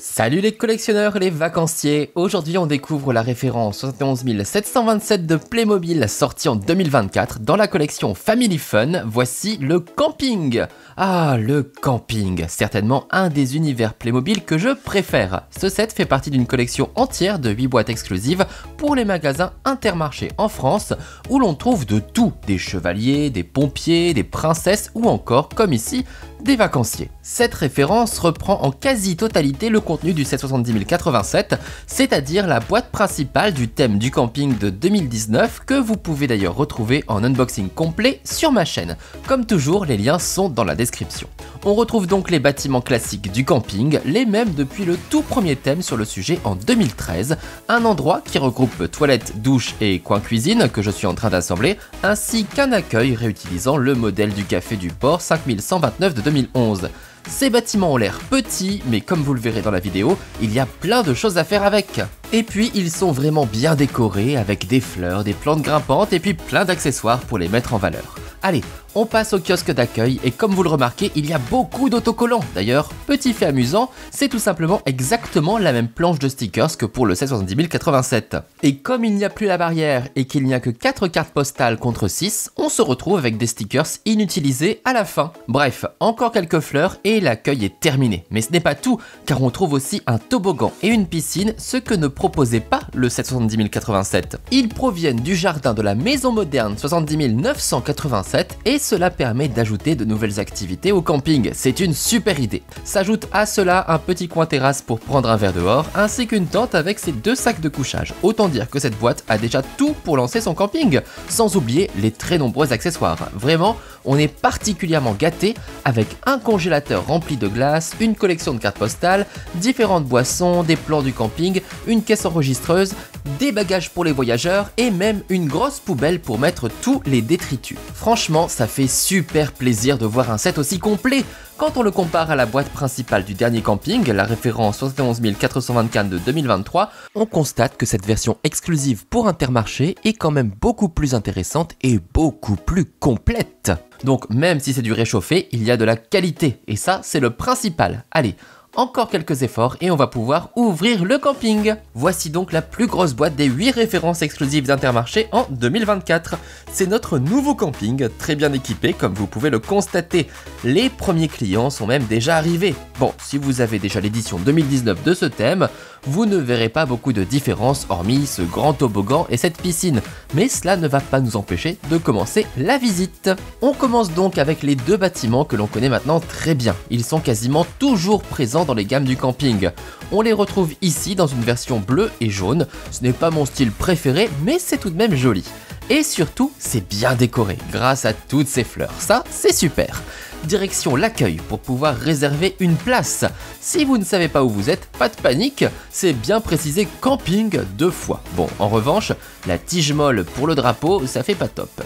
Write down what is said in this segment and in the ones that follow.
Salut les collectionneurs et les vacanciers. Aujourd'hui on découvre la référence 71 727 de Playmobil sortie en 2024 dans la collection Family Fun. Voici le camping. Ah, le camping, certainement un des univers Playmobil que je préfère. Ce set fait partie d'une collection entière de 8 boîtes exclusives pour les magasins Intermarché en France où l'on trouve de tout, des chevaliers, des pompiers, des princesses ou encore, comme ici, des vacanciers. Cette référence reprend en quasi-totalité le contenu du set 70 087, c'est-à-dire la boîte principale du thème du camping de 2019 que vous pouvez d'ailleurs retrouver en unboxing complet sur ma chaîne. Comme toujours, les liens sont dans la description. On retrouve donc les bâtiments classiques du camping, les mêmes depuis le tout premier thème sur le sujet en 2013, un endroit qui regroupe toilettes, douches et coin cuisine que je suis en train d'assembler, ainsi qu'un accueil réutilisant le modèle du café du port 5129 de 2011. Ces bâtiments ont l'air petits, mais comme vous le verrez dans la vidéo, il y a plein de choses à faire avec. Et puis ils sont vraiment bien décorés avec des fleurs, des plantes grimpantes et puis plein d'accessoires pour les mettre en valeur. Allez, on passe au kiosque d'accueil et comme vous le remarquez, il y a beaucoup d'autocollants. D'ailleurs, petit fait amusant, c'est tout simplement exactement la même planche de stickers que pour le 70 087. Et comme il n'y a plus la barrière et qu'il n'y a que 4 cartes postales contre 6, on se retrouve avec des stickers inutilisés à la fin. Bref, encore quelques fleurs et l'accueil est terminé. Mais ce n'est pas tout, car on trouve aussi un toboggan et une piscine, ce que ne proposait pas le 70 087. Ils proviennent du jardin de la maison moderne 70 987 et cela permet d'ajouter de nouvelles activités au camping. C'est une super idée. S'ajoute à cela un petit coin terrasse pour prendre un verre dehors, ainsi qu'une tente avec ses 2 sacs de couchage. Autant dire que cette boîte a déjà tout pour lancer son camping, sans oublier les très nombreux accessoires. Vraiment, on est particulièrement gâté avec un congélateur rempli de glace, une collection de cartes postales, différentes boissons, des plans du camping, une caisse enregistreuse, des bagages pour les voyageurs et même une grosse poubelle pour mettre tous les détritus. Franchement, ça fait super plaisir de voir un set aussi complet. Quand on le compare à la boîte principale du dernier camping, la référence 71 424 de 2023, on constate que cette version exclusive pour Intermarché est quand même beaucoup plus intéressante et beaucoup plus complète. Donc même si c'est du réchauffé, il y a de la qualité et ça c'est le principal. Allez, encore quelques efforts et on va pouvoir ouvrir le camping. Voici donc la plus grosse boîte des 8 références exclusives d'Intermarché en 2024. C'est notre nouveau camping, très bien équipé comme vous pouvez le constater. Les premiers clients sont même déjà arrivés. Bon, si vous avez déjà l'édition 2019 de ce thème, vous ne verrez pas beaucoup de différence hormis ce grand toboggan et cette piscine. Mais cela ne va pas nous empêcher de commencer la visite. On commence donc avec les 2 bâtiments que l'on connaît maintenant très bien. Ils sont quasiment toujours présents dans les gammes du camping. On les retrouve ici dans une version bleue et jaune. Ce n'est pas mon style préféré, mais c'est tout de même joli. Et surtout, c'est bien décoré grâce à toutes ces fleurs. Ça, c'est super. Direction l'accueil pour pouvoir réserver une place. Si vous ne savez pas où vous êtes, pas de panique, c'est bien précisé camping 2 fois. Bon, en revanche, la tige molle pour le drapeau, ça fait pas top.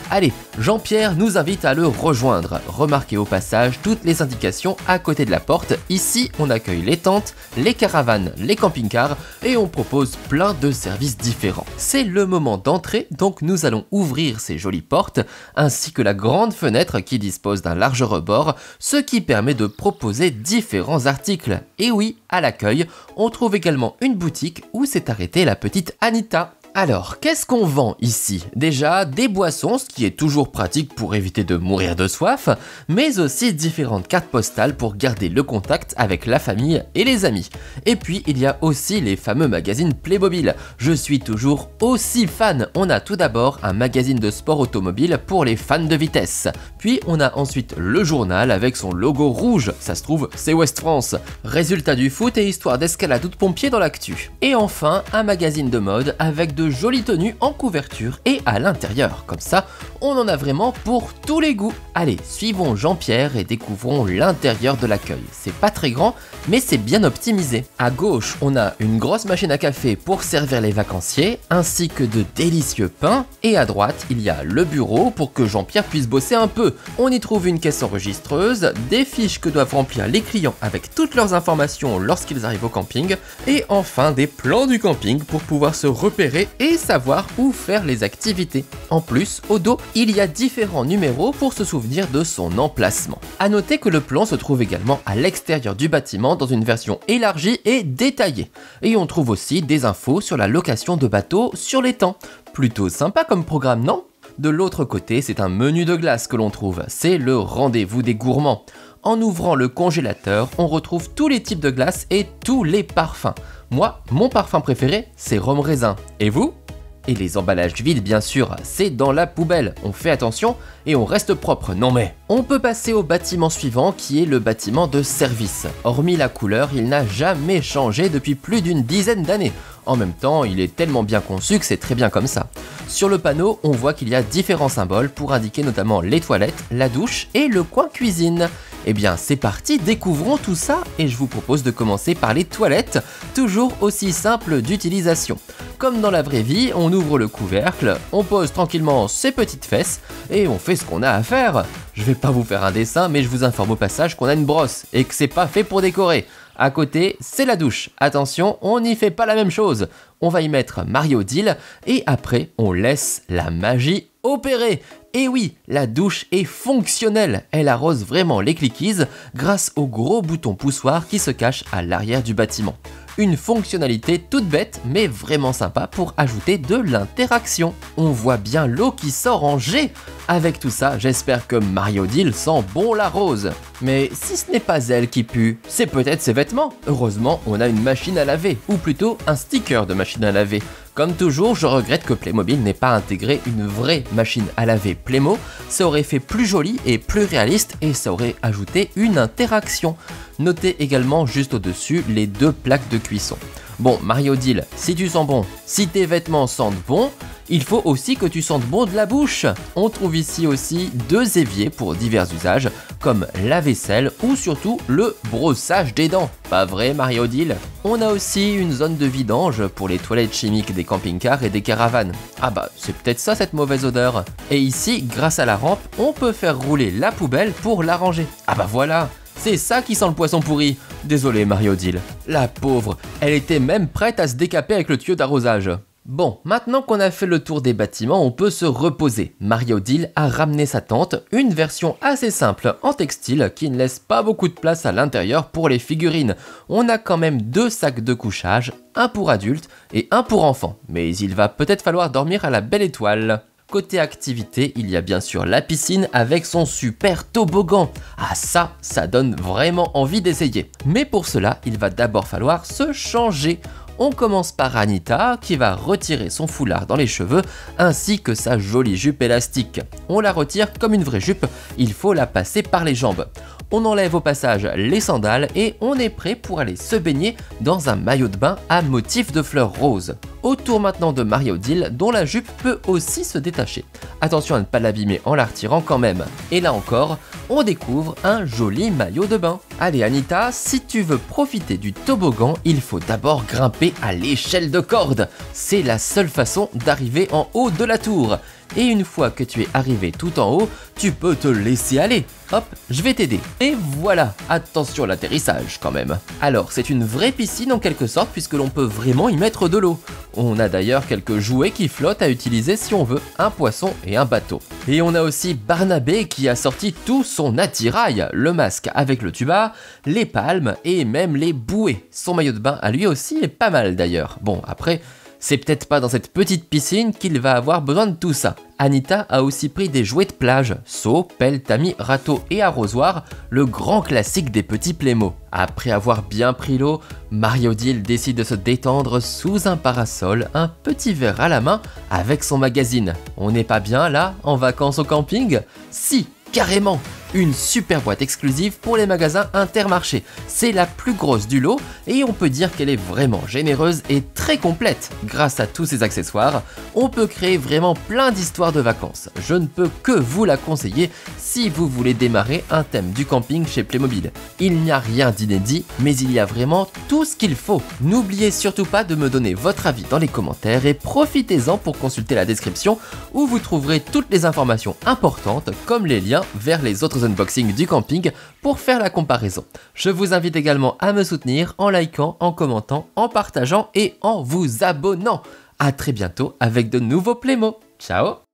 Allez, Jean-Pierre nous invite à le rejoindre. Remarquez au passage toutes les indications à côté de la porte. Ici, on accueille les tentes, les caravanes, les camping-cars et on propose plein de services différents. C'est le moment d'entrer, donc nous allons ouvrir ces jolies portes ainsi que la grande fenêtre qui dispose d'un large rebord, ce qui permet de proposer différents articles. Et oui, à l'accueil, on trouve également une boutique où s'est arrêtée la petite Anita. Alors, qu'est-ce qu'on vend ici? Déjà, des boissons, ce qui est toujours pratique pour éviter de mourir de soif, mais aussi différentes cartes postales pour garder le contact avec la famille et les amis. Et puis, il y a aussi les fameux magazines Playmobil. Je suis toujours aussi fan. On a tout d'abord un magazine de sport automobile pour les fans de vitesse. Puis, on a ensuite le journal avec son logo rouge. Ça se trouve, c'est Ouest France. Résultat du foot et histoire d'escalade ou de pompier dans l'actu. Et enfin, un magazine de mode avec de jolies tenues en couverture et à l'intérieur. Comme ça, on en a vraiment pour tous les goûts. Allez, suivons Jean-Pierre et découvrons l'intérieur de l'accueil. C'est pas très grand, mais c'est bien optimisé. À gauche, on a une grosse machine à café pour servir les vacanciers, ainsi que de délicieux pains. Et à droite, il y a le bureau pour que Jean-Pierre puisse bosser un peu. On y trouve une caisse enregistreuse, des fiches que doivent remplir les clients avec toutes leurs informations lorsqu'ils arrivent au camping, et enfin des plans du camping pour pouvoir se repérer et savoir où faire les activités. En plus, au dos, il y a différents numéros pour se souvenir de son emplacement. A noter que le plan se trouve également à l'extérieur du bâtiment maintenant dans une version élargie et détaillée. Et on trouve aussi des infos sur la location de bateaux sur l'étang. Plutôt sympa comme programme, non ? De l'autre côté, c'est un menu de glace que l'on trouve. C'est le rendez-vous des gourmands. En ouvrant le congélateur, on retrouve tous les types de glace et tous les parfums. Moi, mon parfum préféré, c'est rhum raisin. Et vous ? Et les emballages vides, bien sûr, c'est dans la poubelle. On fait attention et on reste propre. Non mais... On peut passer au bâtiment suivant qui est le bâtiment de service. Hormis la couleur, il n'a jamais changé depuis plus d'une dizaine d'années. En même temps, il est tellement bien conçu que c'est très bien comme ça. Sur le panneau, on voit qu'il y a différents symboles pour indiquer notamment les toilettes, la douche et le coin cuisine. Eh bien c'est parti, découvrons tout ça et je vous propose de commencer par les toilettes, toujours aussi simple d'utilisation. Comme dans la vraie vie, on ouvre le couvercle, on pose tranquillement ses petites fesses et on fait ce qu'on a à faire. Je vais pas vous faire un dessin, mais je vous informe au passage qu'on a une brosse et que c'est pas fait pour décorer. À côté, c'est la douche. Attention, on n'y fait pas la même chose. On va y mettre Marie-Odile et après, on laisse la magie opérer. Et oui, la douche est fonctionnelle. Elle arrose vraiment les clickies grâce au gros bouton poussoir qui se cache à l'arrière du bâtiment. Une fonctionnalité toute bête mais vraiment sympa pour ajouter de l'interaction. On voit bien l'eau qui sort en jet. Avec tout ça, j'espère que Marie-Odile sent bon la rose. Mais si ce n'est pas elle qui pue, c'est peut-être ses vêtements. Heureusement, on a une machine à laver, ou plutôt un sticker de machine à laver. Comme toujours, je regrette que Playmobil n'ait pas intégré une vraie machine à laver Playmo. Ça aurait fait plus joli et plus réaliste et ça aurait ajouté une interaction. Notez également juste au-dessus les deux plaques de cuisson. Bon, Marie-Odile, si tu sens bon, si tes vêtements sentent bon, il faut aussi que tu sentes bon de la bouche. On trouve ici aussi deux éviers pour divers usages, comme la vaisselle ou surtout le brossage des dents. Pas vrai, Marie-Odile ? On a aussi une zone de vidange pour les toilettes chimiques des camping-cars et des caravanes. Ah bah, c'est peut-être ça cette mauvaise odeur. Et ici, grâce à la rampe, on peut faire rouler la poubelle pour la ranger. Ah bah voilà, c'est ça qui sent le poisson pourri. Désolé Marie-Odile. La pauvre, elle était même prête à se décaper avec le tuyau d'arrosage. Bon, maintenant qu'on a fait le tour des bâtiments, on peut se reposer. Marie-Odile a ramené sa tente, une version assez simple en textile qui ne laisse pas beaucoup de place à l'intérieur pour les figurines. On a quand même deux sacs de couchage, un pour adultes et un pour enfants. Mais il va peut-être falloir dormir à la belle étoile. Côté activité, il y a bien sûr la piscine avec son super toboggan. Ah ça donne vraiment envie d'essayer. Mais pour cela, il va d'abord falloir se changer. On commence par Anita qui va retirer son foulard dans les cheveux ainsi que sa jolie jupe élastique. On la retire comme une vraie jupe, il faut la passer par les jambes. On enlève au passage les sandales et on est prêt pour aller se baigner dans un maillot de bain à motif de fleurs roses. Autour maintenant de Marie-Odile dont la jupe peut aussi se détacher. Attention à ne pas l'abîmer en la retirant quand même. Et là encore, on découvre un joli maillot de bain. Allez Anita, si tu veux profiter du toboggan, il faut d'abord grimper à l'échelle de corde. C'est la seule façon d'arriver en haut de la tour. Et une fois que tu es arrivé tout en haut, tu peux te laisser aller. Hop, je vais t'aider. Et voilà, attention à l'atterrissage quand même. Alors, c'est une vraie piscine en quelque sorte puisque l'on peut vraiment y mettre de l'eau. On a d'ailleurs quelques jouets qui flottent à utiliser si on veut, un poisson et un bateau. Et on a aussi Barnabé qui a sorti tout son attirail, le masque avec le tuba, les palmes et même les bouées. Son maillot de bain à lui aussi est pas mal d'ailleurs. Bon, après... c'est peut-être pas dans cette petite piscine qu'il va avoir besoin de tout ça. Anita a aussi pris des jouets de plage, seaux, pelles, tamis, râteaux et arrosoirs, le grand classique des petits Playmo. Après avoir bien pris l'eau, Marie-Odile décide de se détendre sous un parasol, un petit verre à la main avec son magazine. On n'est pas bien là, en vacances au camping ? Si, carrément! Une super boîte exclusive pour les magasins Intermarché. C'est la plus grosse du lot et on peut dire qu'elle est vraiment généreuse et très complète. Grâce à tous ces accessoires, on peut créer vraiment plein d'histoires de vacances. Je ne peux que vous la conseiller si vous voulez démarrer un thème du camping chez Playmobil. Il n'y a rien d'inédit, mais il y a vraiment tout ce qu'il faut. N'oubliez surtout pas de me donner votre avis dans les commentaires et profitez-en pour consulter la description où vous trouverez toutes les informations importantes comme les liens vers les autres unboxing du camping pour faire la comparaison. Je vous invite également à me soutenir en likant, en commentant, en partageant et en vous abonnant. A très bientôt avec de nouveaux Playmo. Ciao!